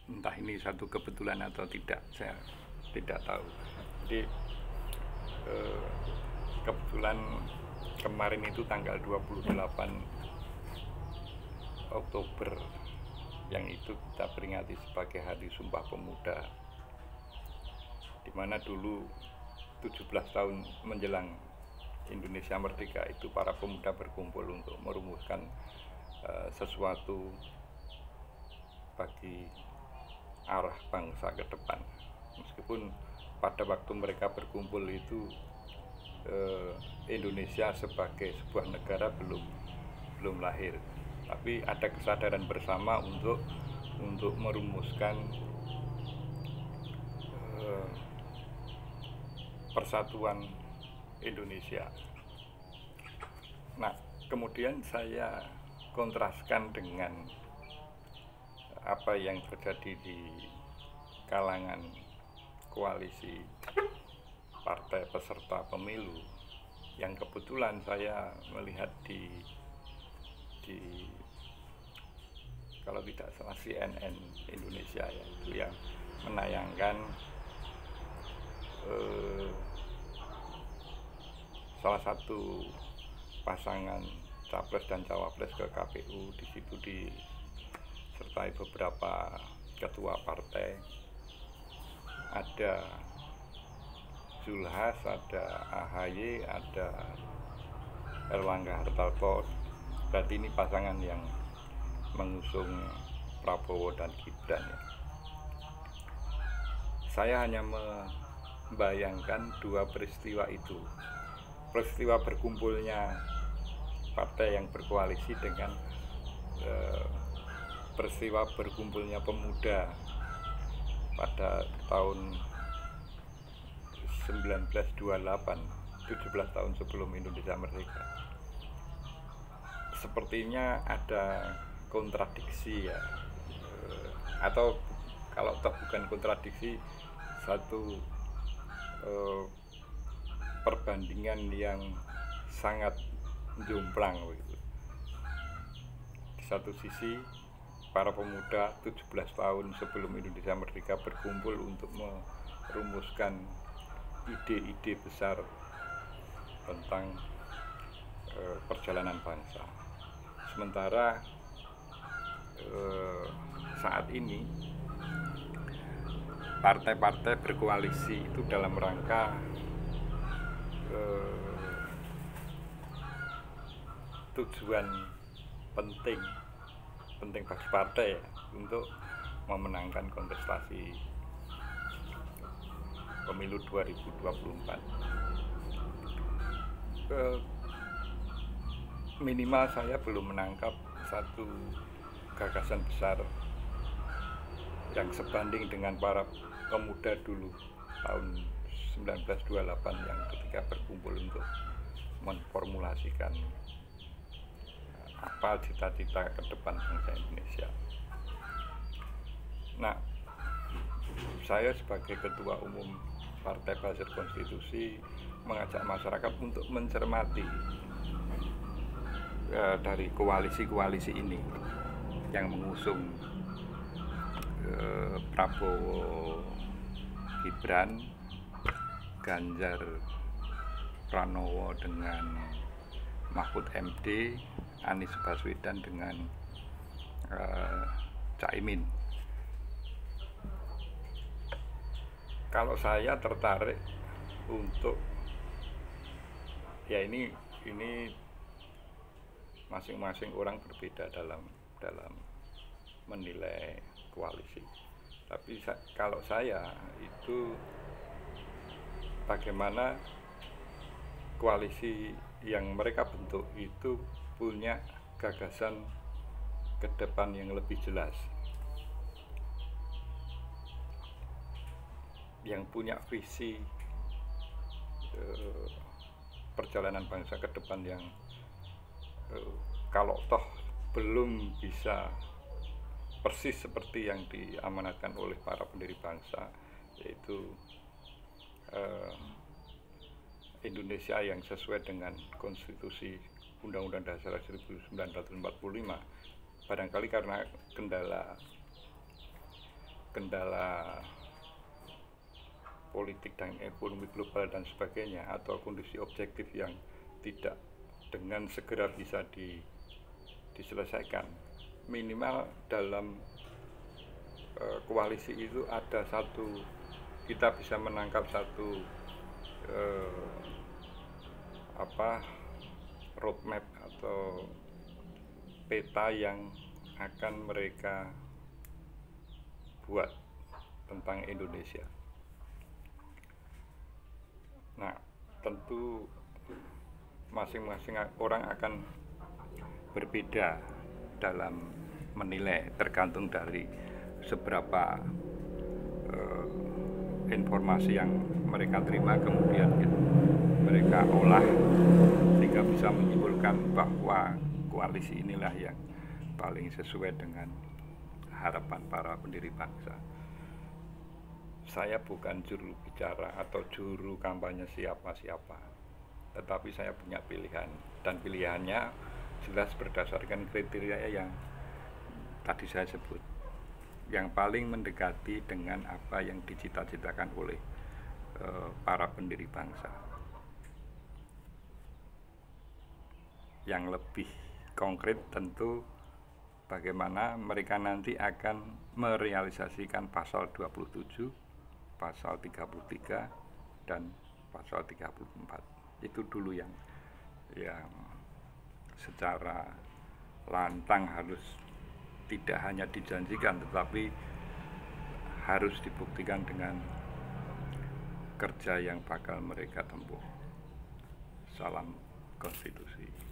entah ini satu kebetulan atau tidak, saya tidak tahu. Jadi kebetulan kemarin itu tanggal 28 Oktober yang itu kita peringati sebagai Hari Sumpah Pemuda, di mana dulu 17 tahun menjelang Indonesia merdeka itu para pemuda berkumpul untuk merumuskan sesuatu bagi arah bangsa ke depan. Meskipun pada waktu mereka berkumpul itu Indonesia sebagai sebuah negara belum lahir, tapi ada kesadaran bersama untuk merumuskan persatuan Indonesia. Nah, kemudian saya kontraskan dengan apa yang terjadi di kalangan koalisi partai peserta pemilu, yang kebetulan saya melihat di kalau tidak salah CNN Indonesia ya, itu yang menayangkan salah satu pasangan capres dan cawapres ke KPU. Di situ disertai beberapa ketua partai, ada Zulhas, ada AHY, ada Erlangga Hartarto. Berarti ini pasangan yang mengusung Prabowo dan Gibran ya. Saya hanya membayangkan dua peristiwa itu, peristiwa berkumpulnya partai yang berkoalisi dengan peristiwa berkumpulnya pemuda pada tahun 1928, 17 tahun sebelum Indonesia merdeka. Sepertinya ada kontradiksi ya, atau kalau bukan kontradiksi, satu perbandingan yang sangat jomplang begitu. Di satu sisi para pemuda 17 tahun sebelum Indonesia merdeka berkumpul untuk merumuskan ide-ide besar tentang perjalanan bangsa. Sementara saat ini partai-partai berkoalisi itu dalam rangka tujuan penting bagi partai ya, untuk memenangkan kontestasi pemilu 2024. Minimal saya belum menangkap satu gagasan besar yang sebanding dengan para pemuda dulu tahun 1928 yang ketika berkumpul untuk memformulasikan apa cita-cita ke depan bangsa Indonesia. Nah, saya sebagai ketua umum Partai Basiar Konstitusi mengajak masyarakat untuk mencermati dari koalisi-koalisi ini yang mengusung Prabowo Gibran, Ganjar Pranowo dengan Mahfud MD, Anies Baswedan dengan Caimin. Kalau saya tertarik untuk ya ini masing-masing orang berbeda dalam menilai koalisi. Tapi kalau saya itu bagaimana koalisi yang mereka bentuk itu punya gagasan ke depan yang lebih jelas, yang punya visi perjalanan bangsa ke depan yang kalau toh belum bisa persis seperti yang diamanatkan oleh para pendiri bangsa, yaitu Indonesia yang sesuai dengan konstitusi Undang-Undang Dasar 1945. Barangkali karena kendala kendala politik dan ekonomi global dan sebagainya, atau kondisi objektif yang tidak dengan segera bisa diselesaikan, minimal dalam koalisi itu ada satu, kita bisa menangkap satu roadmap atau peta yang akan mereka buat tentang Indonesia. Nah, tentu masing-masing orang akan berbeda dalam menilai, tergantung dari seberapa informasi yang mereka terima, kemudian mereka olah sehingga bisa menyimpulkan bahwa koalisi inilah yang paling sesuai dengan harapan para pendiri bangsa. Saya bukan juru bicara atau juru kampanye siapa-siapa, tetapi saya punya pilihan, dan pilihannya jelas berdasarkan kriteria yang tadi saya sebut, yang paling mendekati dengan apa yang dicita-citakan oleh para pendiri bangsa. Yang lebih konkret tentu bagaimana mereka nanti akan merealisasikan pasal 27, pasal 33 dan pasal 34. Itu dulu yang secara lantang harus tidak hanya dijanjikan, tetapi harus dibuktikan dengan kerja yang bakal mereka tempuh. Salam konstitusi.